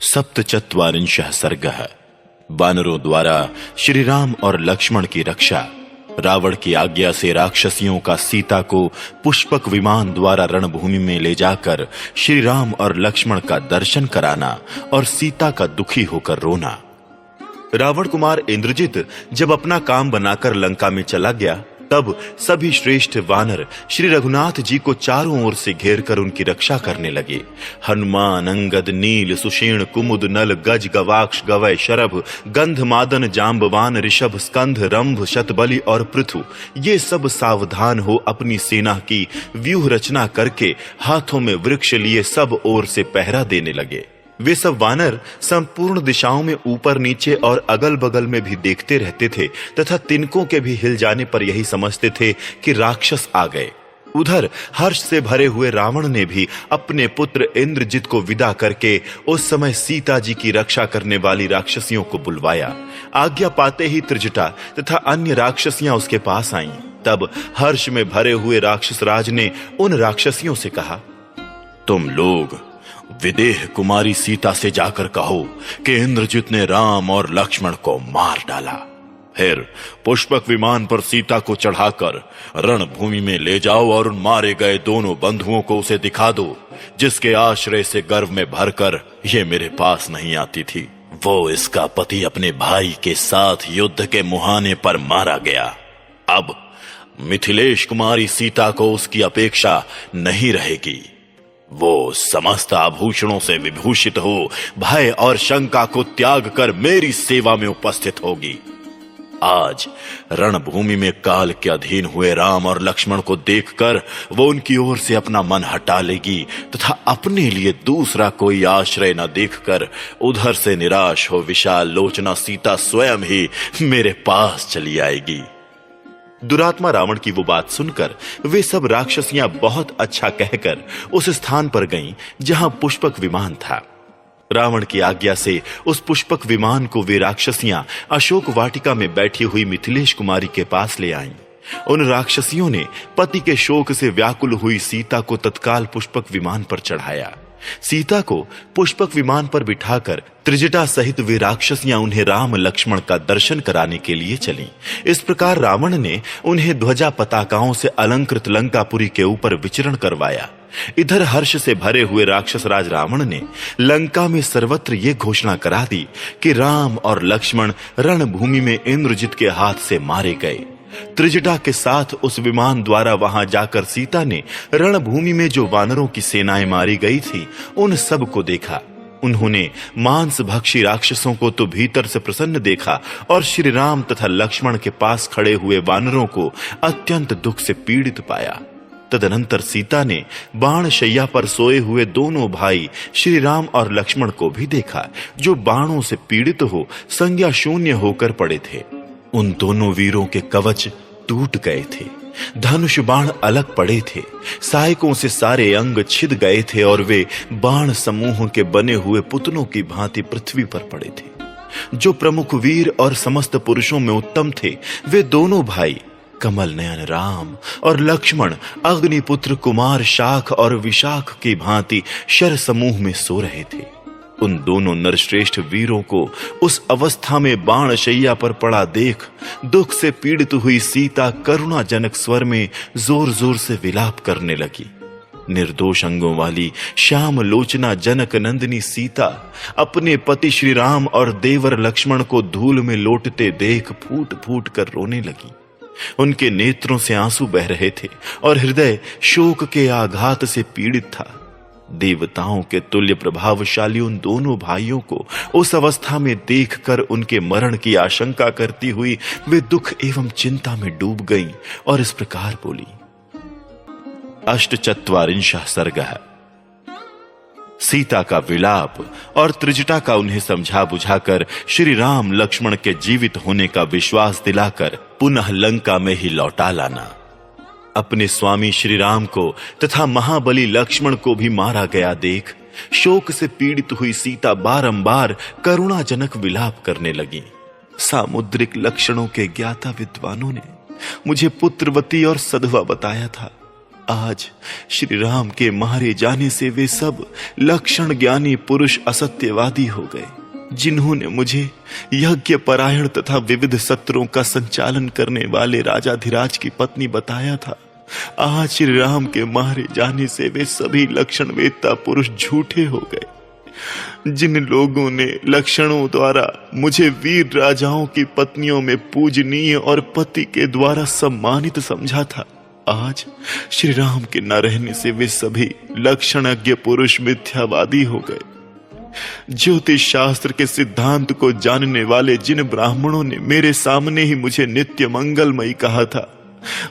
सप्तचत्वारिंशः सर्गः। वानरों द्वारा श्री राम और लक्ष्मण की रक्षा। रावण की आज्ञा से राक्षसियों का सीता को पुष्पक विमान द्वारा रणभूमि में ले जाकर श्री राम और लक्ष्मण का दर्शन कराना और सीता का दुखी होकर रोना। रावण कुमार इंद्रजित जब अपना काम बनाकर लंका में चला गया, तब सभी श्रेष्ठ वानर श्री रघुनाथ जी को चारों ओर से घेरकर उनकी रक्षा करने लगे। हनुमान, अंगद, नील, सुषेण, कुमुद, नल, गज, गवाक्ष, गवय, शरभ, गंध, मादन, जांबवान, ऋषभ, स्कंध, रंभ, शतबली और पृथु, ये सब सावधान हो अपनी सेना की व्यूह रचना करके हाथों में वृक्ष लिए सब ओर से पहरा देने लगे। वे सब वानर संपूर्ण दिशाओं में ऊपर नीचे और अगल बगल में भी देखते रहते थे तथा तिनकों के भी हिल जाने पर यही समझते थे कि राक्षस आ गए। उधर हर्ष से भरे हुए रावण ने भी अपने पुत्र इंद्रजित को विदा करके उस समय सीता जी की रक्षा करने वाली राक्षसियों को बुलवाया। आज्ञा पाते ही त्रिजटा तथा अन्य राक्षसियां उसके पास आईं। तब हर्ष में भरे हुए राक्षस राज ने उन राक्षसियों से कहा, तुम लोग विदेह कुमारी सीता से जाकर कहो कि इंद्रजित ने राम और लक्ष्मण को मार डाला। फिर पुष्पक विमान पर सीता को चढ़ाकर रणभूमि में ले जाओ और उन मारे गए दोनों बंधुओं को उसे दिखा दो, जिसके आश्रय से गर्व में भरकर ये मेरे पास नहीं आती थी। वो इसका पति अपने भाई के साथ युद्ध के मुहाने पर मारा गया। अब मिथिलेश कुमारी सीता को उसकी अपेक्षा नहीं रहेगी। वो समस्त आभूषणों से विभूषित हो भय और शंका को त्याग कर मेरी सेवा में उपस्थित होगी। आज रणभूमि में काल के अधीन हुए राम और लक्ष्मण को देखकर वो उनकी ओर से अपना मन हटा लेगी तथा अपने लिए दूसरा कोई आश्रय न देखकर उधर से निराश हो विशाल लोचना सीता स्वयं ही मेरे पास चली आएगी। दुरात्मा रावण की वो बात सुनकर वे सब राक्षसियां बहुत अच्छा कहकर उस स्थान पर गईं जहां पुष्पक विमान था। रावण की आज्ञा से उस पुष्पक विमान को वे राक्षसियां अशोक वाटिका में बैठी हुई मिथिलेश कुमारी के पास ले आईं। उन राक्षसियों ने पति के शोक से व्याकुल हुई सीता को तत्काल पुष्पक विमान पर चढ़ाया। सीता को पुष्पक विमान पर बिठाकर त्रिजटा सहित वे राक्षसियां उन्हें राम लक्ष्मण का दर्शन कराने के लिए चलीं। इस प्रकार रावण ने उन्हें ध्वजा पताकाओं से अलंकृत लंकापुरी के ऊपर विचरण करवाया। इधर हर्ष से भरे हुए राक्षस राज रावण ने लंका में सर्वत्र ये घोषणा करा दी कि राम और लक्ष्मण रणभूमि में इंद्रजित के हाथ से मारे गए। त्रिजटा के साथ उस विमान द्वारा वहां जाकर सीता ने रणभूमि में जो वानरों की सेनाएं मारी गई थी उन सब को देखा। उन्होंने मांस भक्षी राक्षसों को तो भीतर से प्रसन्न देखा और श्री राम तथा लक्ष्मण के पास खड़े हुए वानरों को अत्यंत दुख से पीड़ित पाया। तदनंतर सीता ने बाण शैया पर सोए हुए दोनों भाई श्री राम और लक्ष्मण को भी देखा, जो बाणों से पीड़ित हो संज्ञा शून्य होकर पड़े थे। उन दोनों वीरों के कवच टूट गए थे, धनुष बाण अलग पड़े थे, सहायकों से सारे अंग छिद गए थे और वे बाण समूह के बने हुए पुतलों की भांति पृथ्वी पर पड़े थे। जो प्रमुख वीर और समस्त पुरुषों में उत्तम थे, वे दोनों भाई कमल नयन राम और लक्ष्मण अग्निपुत्र कुमार शाख और विशाख की भांति शर समूह में सो रहे थे। उन दोनों नरश्रेष्ठ वीरों को उस अवस्था में बाण शैया पर पड़ा देख दुख से पीड़ित हुई सीता करुणाजनक स्वर में जोर जोर से विलाप करने लगी। निर्दोष अंगों वाली श्याम लोचना जनक नंदिनी सीता अपने पति श्री राम और देवर लक्ष्मण को धूल में लोटते देख फूट फूट कर रोने लगी। उनके नेत्रों से आंसू बह रहे थे और हृदय शोक के आघात से पीड़ित था। देवताओं के तुल्य प्रभावशाली उन दोनों भाइयों को उस अवस्था में देखकर उनके मरण की आशंका करती हुई वे दुख एवं चिंता में डूब गईं और इस प्रकार बोली। अष्टचत्वारिंशः सर्गः। सीता का विलाप और त्रिजटा का उन्हें समझा बुझाकर श्री राम लक्ष्मण के जीवित होने का विश्वास दिलाकर पुनः लंका में ही लौटा लाना। अपने स्वामी श्री राम को तथा महाबली लक्ष्मण को भी मारा गया देख शोक से पीड़ित हुई सीता बारंबार करुणाजनक विलाप करने लगी। सामुद्रिक लक्षणों के ज्ञाता विद्वानों ने मुझे पुत्रवती और सधवा बताया था, आज श्री राम के मारे जाने से वे सब लक्षण ज्ञानी पुरुष असत्यवादी हो गए, जिन्होंने मुझे यज्ञ परायण तथा विविध सत्रों का संचालन करने वाले राजाधिराज की पत्नी बताया था। आज श्री राम के मारे जाने से वे सभी लक्षण वेत्ता पुरुष झूठे हो गए। जिन लोगों ने लक्षणों द्वारा मुझे वीर राजाओं की पत्नियों में पूजनीय और पति के द्वारा सम्मानित समझा था, आज श्री राम के न रहने से वे सभी लक्षणज्ञ पुरुष मिथ्यावादी हो गए। ज्योतिष शास्त्र के सिद्धांत को जानने वाले जिन ब्राह्मणों ने मेरे सामने ही मुझे नित्य मंगलमयी कहा था,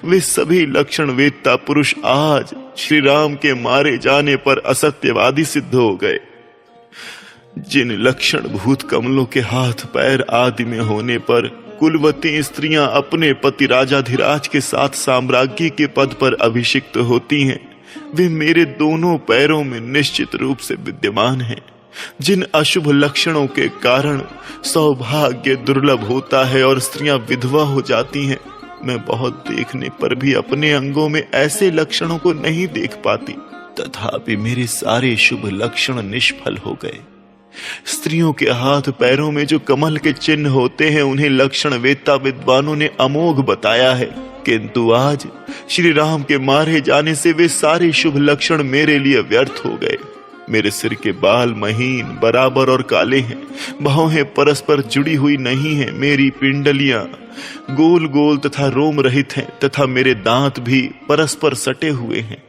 वे सभी लक्षण वेत्ता पुरुष आज श्री राम के मारे जाने पर असत्यवादी सिद्ध हो गए। जिन लक्षण भूत कमलों के हाथ पैर आदि में होने पर कुलवती स्त्रियां अपने पति राजाधिराज के साथ साम्राज्ञी के पद पर अभिषिक्त होती हैं, वे मेरे दोनों पैरों में निश्चित रूप से विद्यमान हैं। जिन अशुभ लक्षणों के कारण सौभाग्य दुर्लभ होता है और स्त्रियां विधवा हो जाती हैं, मैं बहुत देखने पर भी अपने अंगों में ऐसे लक्षणों को नहीं देख पाती, तथापि मेरे सारे शुभ लक्षण निष्फल हो गए। स्त्रियों के हाथ पैरों में जो कमल के चिन्ह होते हैं, उन्हें लक्षण वेत्ता विद्वानों ने अमोघ बताया है, किंतु आज श्री राम के मारे जाने से वे सारे शुभ लक्षण मेरे लिए व्यर्थ हो गए। मेरे सिर के बाल महीन बराबर और काले हैं, बाहें परस्पर जुड़ी हुई नहीं हैं, मेरी पिंडलियां गोल गोल तथा रोम रहित हैं, तथा मेरे दांत भी परस्पर सटे हुए हैं।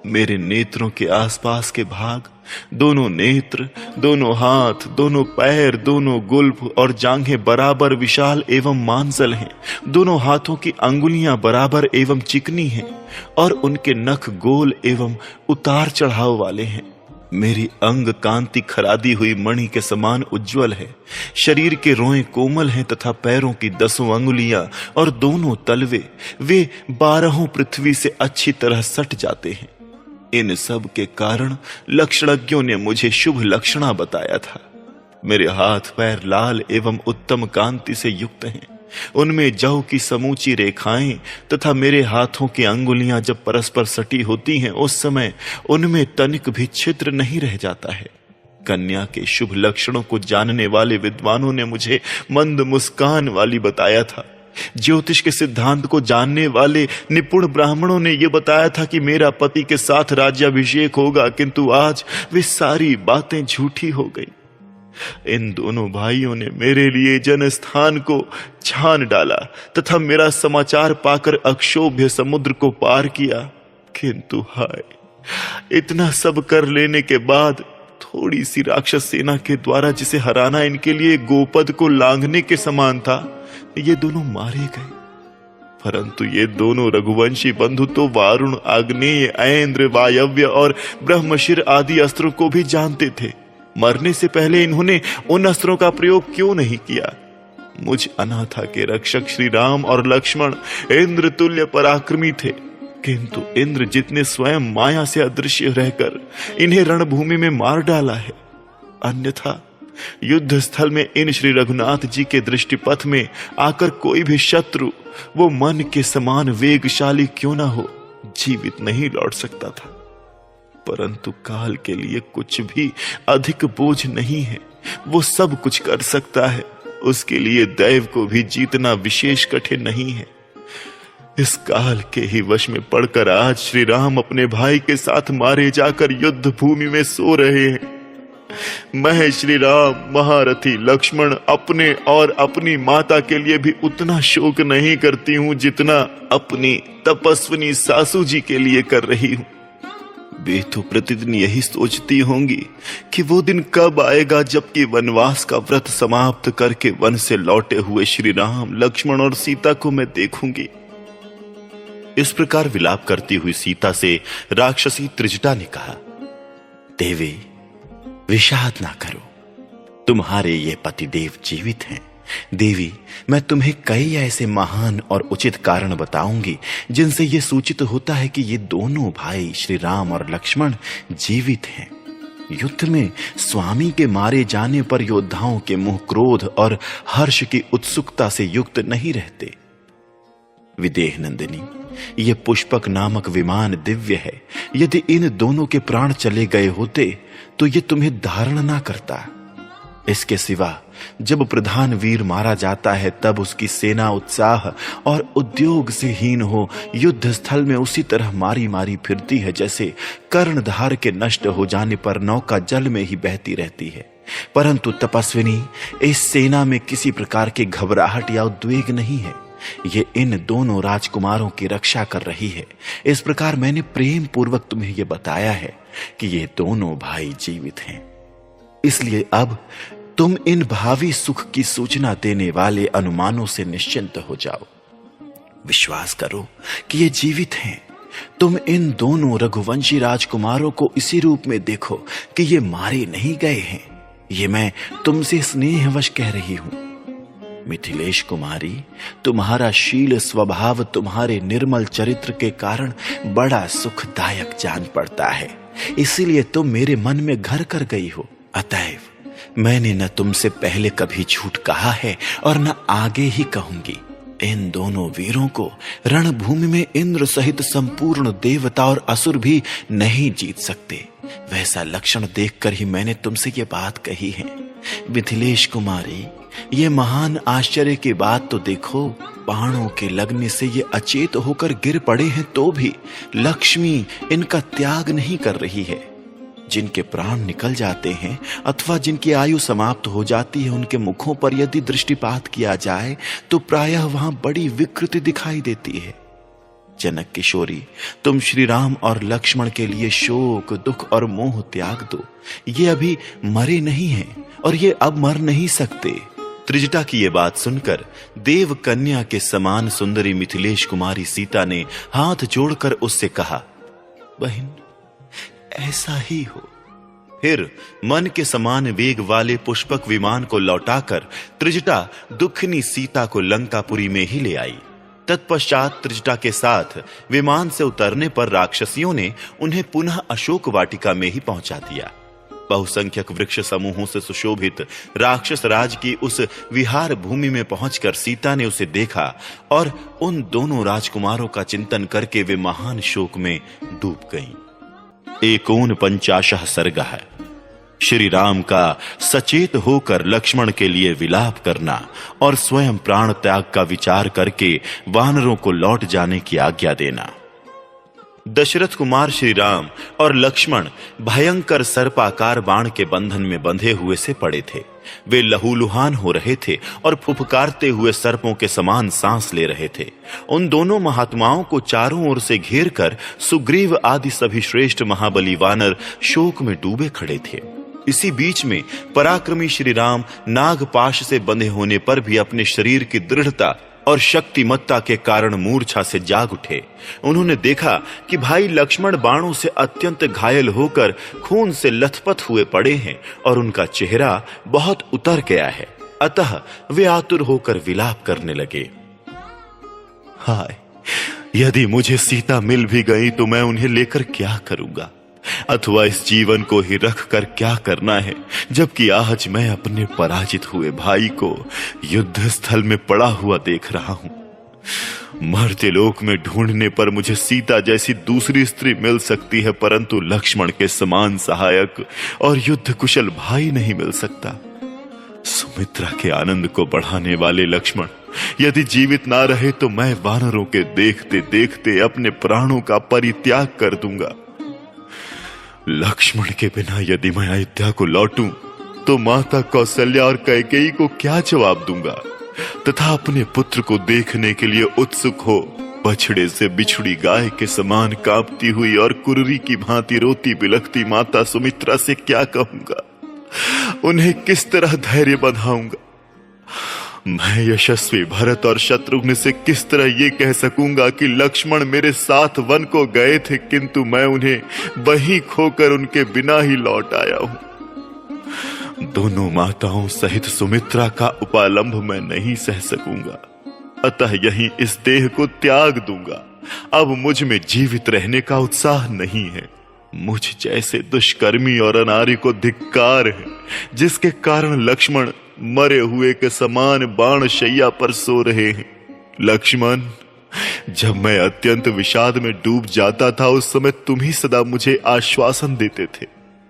मेरे नेत्रों के आसपास के भाग, दोनों नेत्र, दोनों हाथ, दोनों पैर, दोनों गुल्फ और जांघें बराबर विशाल एवं मांसल हैं। दोनों हाथों की अंगुलियां बराबर एवं चिकनी हैं और उनके नख गोल एवं उतार चढ़ाव वाले हैं। मेरी अंग कांति खरादी हुई मणि के समान उज्जवल है। शरीर के रोएं कोमल हैं तथा पैरों की 10 अंगुलियां और दोनों तलवे वे 12 पृथ्वी से अच्छी तरह सट जाते हैं। इन सब के कारण लक्षणज्ञों ने मुझे शुभ लक्षणा बताया था। मेरे हाथ पैर लाल एवं उत्तम कांति से युक्त हैं, उनमें जौ की समूची रेखाएं तथा मेरे हाथों की अंगुलियां जब परस्पर सटी होती हैं, उस समय उनमें तनिक भी छिद्र नहीं रह जाता है। कन्या के शुभ लक्षणों को जानने वाले विद्वानों ने मुझे मंद मुस्कान वाली बताया था। ज्योतिष के सिद्धांत को जानने वाले निपुण ब्राह्मणों ने यह बताया था कि मेरा पति के साथ राज्याभिषेक होगा, किंतु आज वे सारी बातें झूठी हो गई। इन दोनों भाइयों ने मेरे लिए जनस्थान को छान डाला तथा मेरा समाचार पाकर अक्षोभ्य समुद्र को पार किया, किंतु हाय, इतना सब कर लेने के बाद थोड़ी सी राक्षस सेना के द्वारा जिसे हराना इनके लिए गोपद को लांघने के समान था, ये दोनों मारे गए। परंतु ये दोनों रघुवंशी बंधु तो वारुण, आग्नेय, ऐन्द्र, वायव्य और ब्रह्मशिर आदि अस्त्रों को भी जानते थे। मरने से पहले इन्होंने उन अस्त्रों का प्रयोग क्यों नहीं किया? मुझ अनाथा के रक्षक श्री राम और लक्ष्मण इंद्र तुल्य पराक्रमी थे, किंतु इंद्र जितने स्वयं माया से अदृश्य रहकर इन्हें रणभूमि में मार डाला है। अन्यथा युद्ध स्थल में इन श्री रघुनाथ जी के दृष्टिपथ में आकर कोई भी शत्रु, वो मन के समान वेगशाली क्यों ना हो, जीवित नहीं लौट सकता था। परंतु काल के लिए कुछ भी अधिक बोझ नहीं है, वो सब कुछ कर सकता है। उसके लिए दैव को भी जीतना विशेष कठिन नहीं है। इस काल के ही वश में पड़कर आज श्री राम अपने भाई के साथ मारे जाकर युद्ध भूमि में सो रहे हैं। मैं श्री राम, महारथी लक्ष्मण अपने और अपनी माता के लिए भी उतना शोक नहीं करती हूं जितना अपनी तपस्विनी सासू जी के लिए कर रही हूं। वे तो प्रतिदिन यही सोचती होंगी कि वो दिन कब आएगा जबकि वनवास का व्रत समाप्त करके वन से लौटे हुए श्री राम, लक्ष्मण और सीता को मैं देखूंगी। इस प्रकार विलाप करती हुई सीता से राक्षसी त्रिजटा ने कहा, देवी विषाद ना करो, तुम्हारे ये पतिदेव जीवित हैं। देवी, मैं तुम्हें कई ऐसे महान और उचित कारण बताऊंगी जिनसे यह सूचित होता है कि ये दोनों भाई श्री राम और लक्ष्मण जीवित हैं। युद्ध में स्वामी के मारे जाने पर योद्धाओं के मुंह क्रोध और हर्ष की उत्सुकता से युक्त नहीं रहते। विदेह नंदिनी, ये पुष्पक नामक विमान दिव्य है। यदि इन दोनों के प्राण चले गए होते तो ये तुम्हें धारण ना करता। इसके सिवा जब प्रधान वीर मारा जाता है तब उसकी सेना उत्साह और उद्योग से हीन हो युद्ध स्थल में उसी तरह मारी मारी फिरती है जैसे कर्णधार के नष्ट हो जाने पर नौका जल में ही बहती रहती है। परंतु तपस्विनी, इस सेना में किसी प्रकार की घबराहट या उद्वेग नहीं है। ये इन दोनों राजकुमारों की रक्षा कर रही है। इस प्रकार मैंने प्रेम पूर्वक तुम्हें यह बताया है कि ये दोनों भाई जीवित हैं। इसलिए अब तुम इन भावी सुख की सूचना देने वाले अनुमानों से निश्चिंत हो जाओ। विश्वास करो कि ये जीवित हैं। तुम इन दोनों रघुवंशी राजकुमारों को इसी रूप में देखो कि ये मारे नहीं गए हैं। ये मैं तुमसे स्नेहवश कह रही हूं। मिथिलेश कुमारी, तुम्हारा शील स्वभाव तुम्हारे निर्मल चरित्र के कारण बड़ा सुखदायक जान पड़ता है, इसीलिए तुम मेरे मन में घर कर गई हो। अतएव मैंने न तुमसे पहले कभी झूठ कहा है और न आगे ही कहूंगी। इन दोनों वीरों को रणभूमि में इंद्र सहित संपूर्ण देवता और असुर भी नहीं जीत सकते। वैसा लक्षण देखकर ही मैंने तुमसे ये बात कही है। मिथिलेश कुमारी, ये महान आश्चर्य की बात तो देखो। बाणों के लगने से ये अचेत होकर गिर पड़े हैं तो भी लक्ष्मी इनका त्याग नहीं कर रही है। जिनके प्राण निकल जाते हैं अथवा जिनकी आयु समाप्त हो जाती है, उनके मुखों पर यदि दृष्टिपात किया जाए तो प्रायः वहां बड़ी विकृति दिखाई देती है। जनक किशोरी, तुम श्री राम और लक्ष्मण के लिए शोक, दुख और मोह त्याग दो। ये अभी मरे नहीं हैं और ये अब मर नहीं सकते। त्रिजटा की ये बात सुनकर देव कन्या के समान सुंदरी मिथिलेश कुमारी सीता ने हाथ जोड़कर उससे कहा, बहन, ऐसा ही हो। फिर मन के समान वेग वाले पुष्पक विमान को लौटाकर त्रिजटा दुखनी सीता को लंकापुरी में ही ले आई। तत्पश्चात त्रिजटा के साथ विमान से उतरने पर राक्षसियों ने उन्हें पुनः अशोक वाटिका में ही पहुंचा दिया। बहुसंख्यक वृक्ष समूहों से सुशोभित राक्षस राज की उस विहार भूमि में पहुंचकर सीता ने उसे देखा और उन दोनों राजकुमारों का चिंतन करके वे महान शोक में डूब गईं। 49 सर्ग है। श्री राम का सचेत होकर लक्ष्मण के लिए विलाप करना और स्वयं प्राण त्याग का विचार करके वानरों को लौट जाने की आज्ञा देना। दशरथ कुमार श्री राम और लक्ष्मण भयंकर सर्पाकार बाण के बंधन में बंधे हुए से पड़े थे। वे लहूलुहान हो रहे थे और फुफकारते हुए सर्पों के समान सांस ले रहे थे। उन दोनों महात्माओं को चारों ओर से घेर कर सुग्रीव आदि सभी श्रेष्ठ महाबली वानर शोक में डूबे खड़े थे। इसी बीच में पराक्रमी श्री राम नागपाश से बंधे होने पर भी अपने शरीर की दृढ़ता और शक्तिमत्ता के कारण मूर्छा से जाग उठे। उन्होंने देखा कि भाई लक्ष्मण बाणों से अत्यंत घायल होकर खून से लथपथ हुए पड़े हैं और उनका चेहरा बहुत उतर गया है। अतः वे आतुर होकर विलाप करने लगे। हाय, यदि मुझे सीता मिल भी गई तो मैं उन्हें लेकर क्या करूंगा, अथवा इस जीवन को ही रख कर क्या करना है, जबकि आज मैं अपने पराजित हुए भाई को युद्ध स्थल में पड़ा हुआ देख रहा हूं। मर्त्य लोक में ढूंढने पर मुझे सीता जैसी दूसरी स्त्री मिल सकती है, परंतु लक्ष्मण के समान सहायक और युद्ध कुशल भाई नहीं मिल सकता। सुमित्रा के आनंद को बढ़ाने वाले लक्ष्मण यदि जीवित ना रहे तो मैं वानरों के देखते देखते अपने प्राणों का परित्याग कर दूंगा। लक्ष्मण के बिना यदि मैं अयोध्या को लौटूं तो माता कौशल्या और कैकेयी को क्या जवाब दूंगा, तथा अपने पुत्र को देखने के लिए उत्सुक हो बछड़े से बिछुड़ी गाय के समान कांपती हुई और कुर्री की भांति रोती बिलखती माता सुमित्रा से क्या कहूंगा, उन्हें किस तरह धैर्य बंधाऊंगा। मैं यशस्वी भरत और शत्रुघ्न से किस तरह ये कह सकूंगा कि लक्ष्मण मेरे साथ वन को गए थे, किंतु मैं उन्हें वहीं खोकर उनके बिना ही लौट आया हूं। दोनों माताओं सहित सुमित्रा का उपालंभ मैं नहीं सह सकूंगा, अतः यहीं इस देह को त्याग दूंगा। अब मुझ में जीवित रहने का उत्साह नहीं है। मुझ जैसे दुष्कर्मी और अनारी को धिक्कार है, जिसके कारण लक्ष्मण मरे हुए के समान बाण शैया पर सो रहे हैं। लक्ष्मण, जब मैं अत्यंत विषाद में डूब जाता था उस समय तुम ही सदा मुझे आश्वासन देते थे,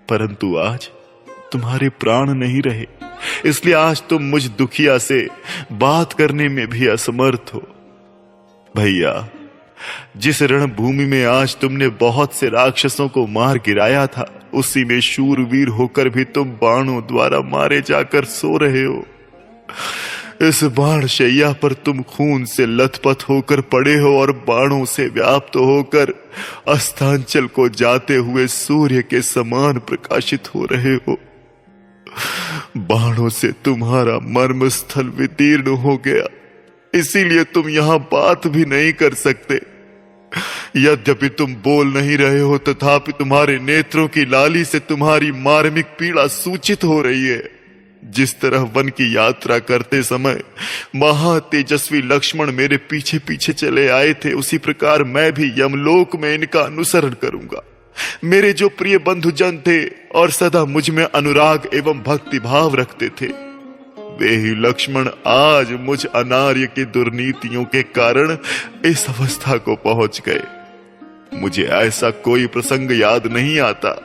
परंतु आज तुम्हारे प्राण नहीं रहे, इसलिए आज तुम मुझ दुखिया से बात करने में भी असमर्थ हो। भैया, जिस रणभूमि में आज तुमने बहुत से राक्षसों को मार गिराया था, उसी में शूरवीर होकर भी तुम बाणों द्वारा मारे जाकर सो रहे हो। इस बाण शैया पर तुम खून से लथपथ होकर पड़े हो और बाणों से व्याप्त होकर अस्तांचल को जाते हुए सूर्य के समान प्रकाशित हो रहे हो। बाणों से तुम्हारा मर्म स्थल विदीर्ण हो गया, इसीलिए तुम यहां बात भी नहीं कर सकते। यद्यपि तुम बोल नहीं रहे हो, तथापि तुम्हारे नेत्रों की लाली से तुम्हारी मार्मिक पीड़ा सूचित हो रही है। जिस तरह वन की यात्रा करते समय महातेजस्वी लक्ष्मण मेरे पीछे पीछे चले आए थे, उसी प्रकार मैं भी यमलोक में इनका अनुसरण करूंगा। मेरे जो प्रिय बंधुजन थे और सदा मुझ में अनुराग एवं भक्ति भाव रखते थे, वे ही लक्ष्मण आज मुझ अनार्य की दुर्नीतियों के कारण इस अवस्था को पहुंच गए। मुझे ऐसा कोई प्रसंग याद नहीं आता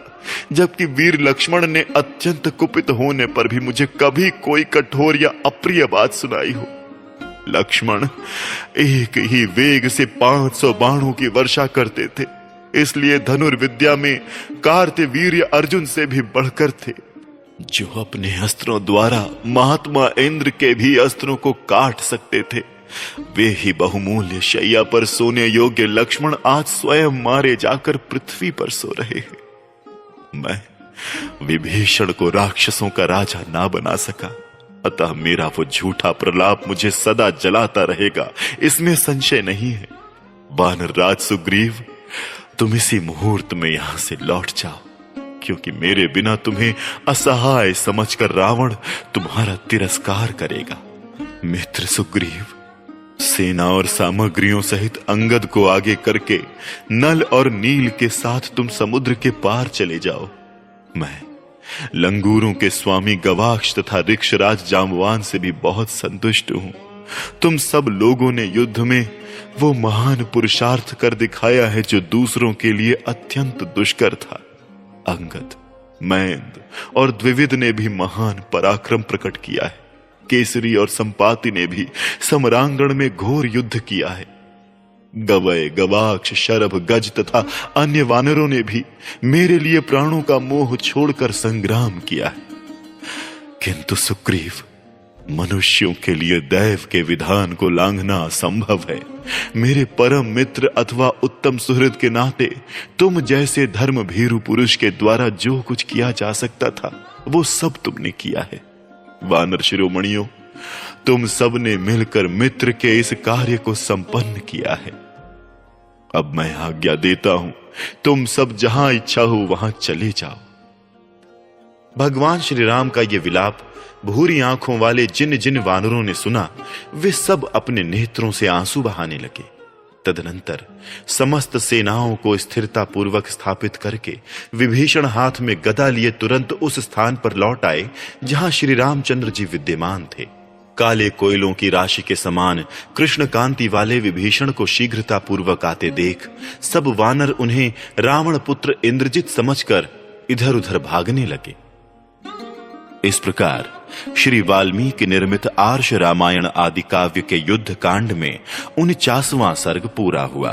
जबकि वीर लक्ष्मण ने अत्यंत कुपित होने पर भी मुझे कभी कोई कठोर या अप्रिय बात सुनाई हो। लक्ष्मण एक ही वेग से 500 बाणों की वर्षा करते थे, इसलिए धनुर्विद्या में कार्तवीर्य अर्जुन से भी बढ़कर थे, जो अपने अस्त्रों द्वारा महात्मा इंद्र के भी अस्त्रों को काट सकते थे। वे ही बहुमूल्य शैया पर सोने योग्य लक्ष्मण आज स्वयं मारे जाकर पृथ्वी पर सो रहे हैं। मैं विभीषण को राक्षसों का राजा ना बना सका, अतः मेरा वो झूठा प्रलाप मुझे सदा जलाता रहेगा, इसमें संशय नहीं है। वानर राज सुग्रीव, तुम इसी मुहूर्त में यहां से लौट जाओ, क्योंकि मेरे बिना तुम्हें असहाय समझकर रावण तुम्हारा तिरस्कार करेगा। मित्र सुग्रीव, सेना और सामग्रियों सहित अंगद को आगे करके नल और नील के साथ तुम समुद्र के पार चले जाओ। मैं लंगूरों के स्वामी गवाक्ष तथा ऋक्षराज जाम्बवान से भी बहुत संतुष्ट हूं। तुम सब लोगों ने युद्ध में वो महान पुरुषार्थ कर दिखाया है जो दूसरों के लिए अत्यंत दुष्कर था। अंगद, मैंद और द्विविद ने भी महान पराक्रम प्रकट किया है। केसरी और संपाति ने भी समरांगण में घोर युद्ध किया है। गवय, गवाक्ष, शरभ, गज तथा अन्य वानरों ने भी मेरे लिए प्राणों का मोह छोड़कर संग्राम किया है। किंतु सुग्रीव, मनुष्यों के लिए दैव के विधान को लांघना असंभव है। मेरे परम मित्र अथवा उत्तम सुहृद के नाते तुम जैसे धर्म भीरु पुरुष के द्वारा जो कुछ किया जा सकता था वो सब तुमने किया है। वानर शिरोमणियों, तुम सबने मिलकर मित्र के इस कार्य को संपन्न किया है। अब मैं आज्ञा देता हूं, तुम सब जहां इच्छा हो वहां चले जाओ। भगवान श्री राम का यह विलाप भूरी आंखों वाले जिन जिन वानरों ने सुना, वे सब अपने नेत्रों से आंसू बहाने लगे। तदनंतर समस्त सेनाओं को स्थिरता पूर्वक स्थापित करके विभीषण हाथ में गदा लिए तुरंत उस स्थान पर लौट आए जहां श्री रामचंद्र जी विद्यमान थे। काले कोयलों की राशि के समान कृष्ण कांति वाले विभीषण को शीघ्रता पूर्वक आते देख सब वानर उन्हें रावण पुत्र इंद्रजित समझकर इधर उधर भागने लगे। इस प्रकार श्री वाल्मीकि निर्मित आर्ष रामायण आदि काव्य के युद्ध कांड में 49वां सर्ग पूरा हुआ।